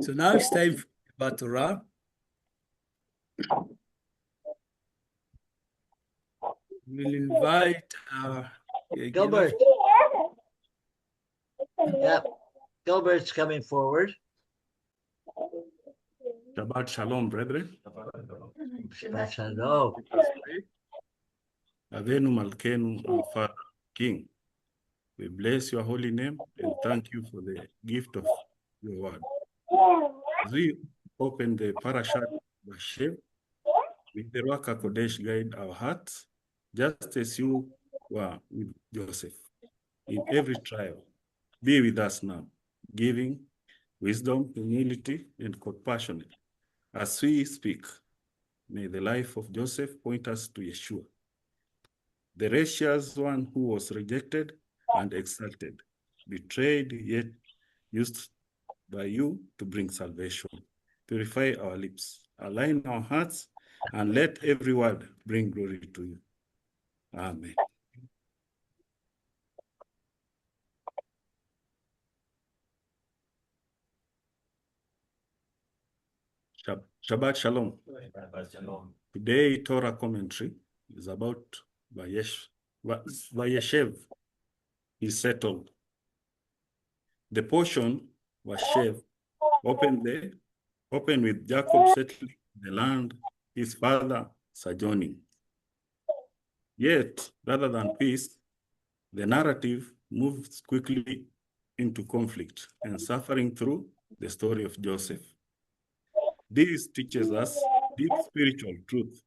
So now it's time for Gilbert to run. We'll invite Gilbert. Yep. Gilbert's coming forward. Shabbat Shalom, brethren. Shabbat Shalom. Avenu Malkenu, our Father, King. We bless your holy name and thank you for the gift of your word. As we open the parashat Vayeshev, with the Ruach HaKodesh guide our hearts, just as you were with Joseph. In every trial, be with us now, giving wisdom, humility, and compassion. As we speak, may the life of Joseph point us to Yeshua, the righteous one who was rejected and exalted, betrayed yet used by you to bring salvation. Purify our lips, align our hearts, and let every word bring glory to you. Amen. Shabbat Shalom. Today, Torah commentary is about Vayeshev. He settled. The portion Vayeshev opened with Jacob settling the land, his father sojourning. Yet, rather than peace, the narrative moves quickly into conflict and suffering through the story of Joseph. This teaches us deep spiritual truth.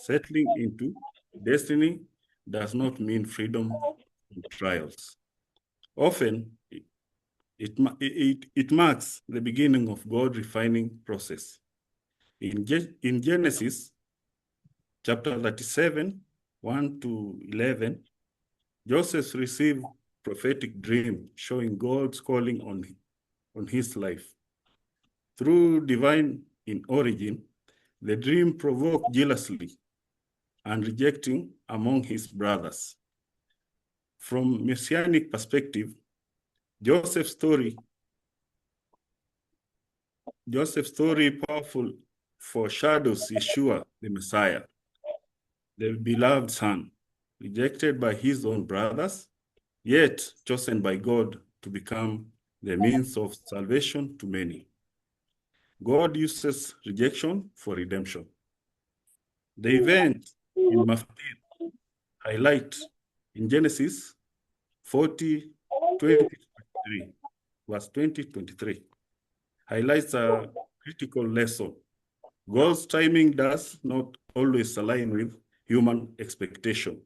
Settling into destiny does not mean freedom from trials. Often, it marks the beginning of God's refining process. In Genesis chapter 37, 1 to 11, Joseph received prophetic dream showing God's calling on his life. Through divine in origin, the dream provoked jealousy and rejecting among his brothers. From messianic perspective, Joseph's story powerful foreshadows Yeshua, the Messiah, the beloved son, rejected by his own brothers, yet chosen by God to become the means of salvation to many. God uses rejection for redemption. The event in Maftir highlight in Genesis 40:23, verse 20-23, highlights a critical lesson. God's timing does not always align with human expectation.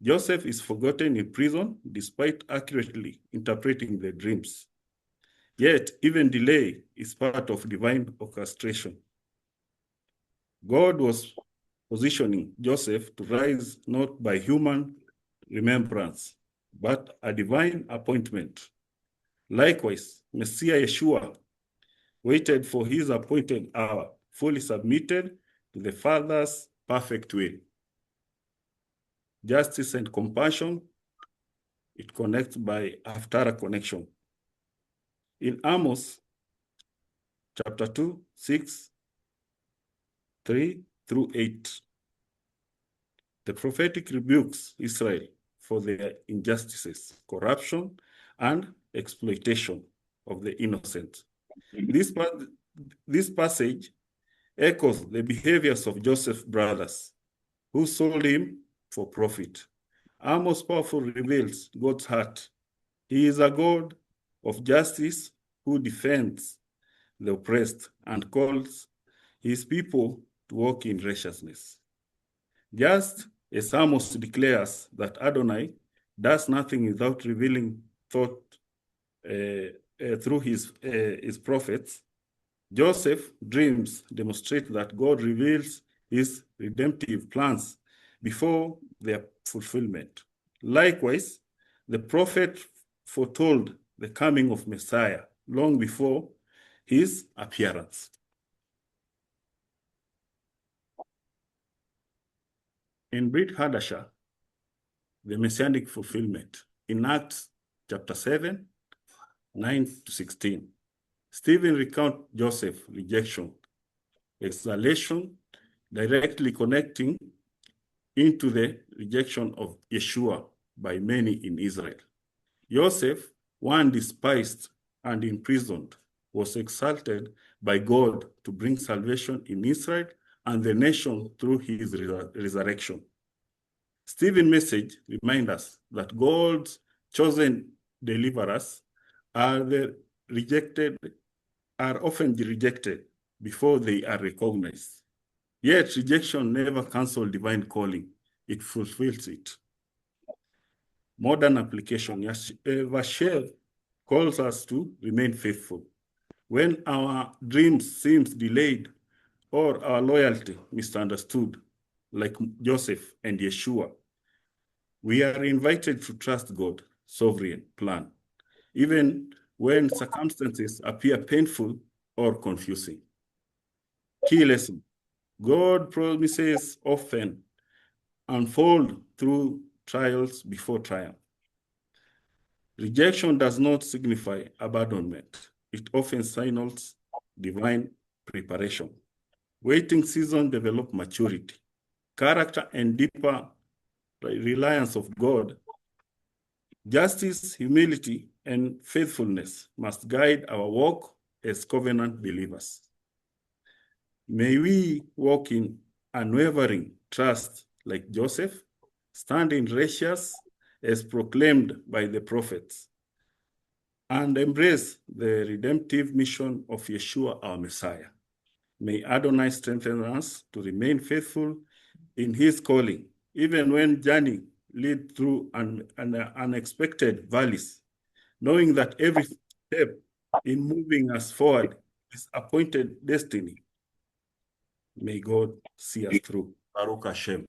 Joseph is forgotten in prison despite accurately interpreting the dreams. Yet, even delay is part of divine orchestration. God was positioning Joseph to rise not by human remembrance, but a divine appointment. Likewise, Messiah Yeshua waited for his appointed hour, fully submitted to the Father's perfect will. Justice and compassion, it connects by Haftarah connection. In Amos chapter 2, 6, 3 through 8, the prophetic rebukes Israel for their injustices, corruption, and exploitation of the innocent. This passage echoes the behaviors of Joseph's brothers, who sold him for profit. Amos powerfully reveals God's heart. He is a God of justice who defends the oppressed and calls his people to walk in righteousness. Just as Amos declares that Adonai does nothing without revealing thought through his prophets, Joseph's dreams demonstrate that God reveals his redemptive plans before their fulfillment. Likewise, the prophet foretold the coming of Messiah long before his appearance. In Brit Hadasha, the messianic fulfillment, in Acts chapter 7, 9 to 16, Stephen recounts Joseph's rejection, exhalation, directly connecting into the rejection of Yeshua by many in Israel. Joseph, one despised and imprisoned, was exalted by God to bring salvation in Israel and the nation through his resurrection. Stephen's message reminds us that God's chosen deliverers are often rejected before they are recognized. Yet rejection never cancels divine calling. It fulfills it. Modern application, Vayeshev calls us to remain faithful. When our dreams seem delayed or our loyalty misunderstood, like Joseph and Yeshua, we are invited to trust God's sovereign plan, even when circumstances appear painful or confusing. Key lesson: God's promises often unfold through trials before triumph. Rejection does not signify abandonment. It often signals divine preparation. Waiting season develop maturity, character, and deeper reliance of God. Justice, humility, and faithfulness must guide our walk as covenant believers. May we walk in unwavering trust like Joseph, standing righteous as proclaimed by the prophets, and embrace the redemptive mission of Yeshua, our Messiah. May Adonai strengthen us to remain faithful in his calling, even when journey lead through unexpected valleys, knowing that every step in moving us forward is appointed destiny. May God see us through. Baruch Hashem.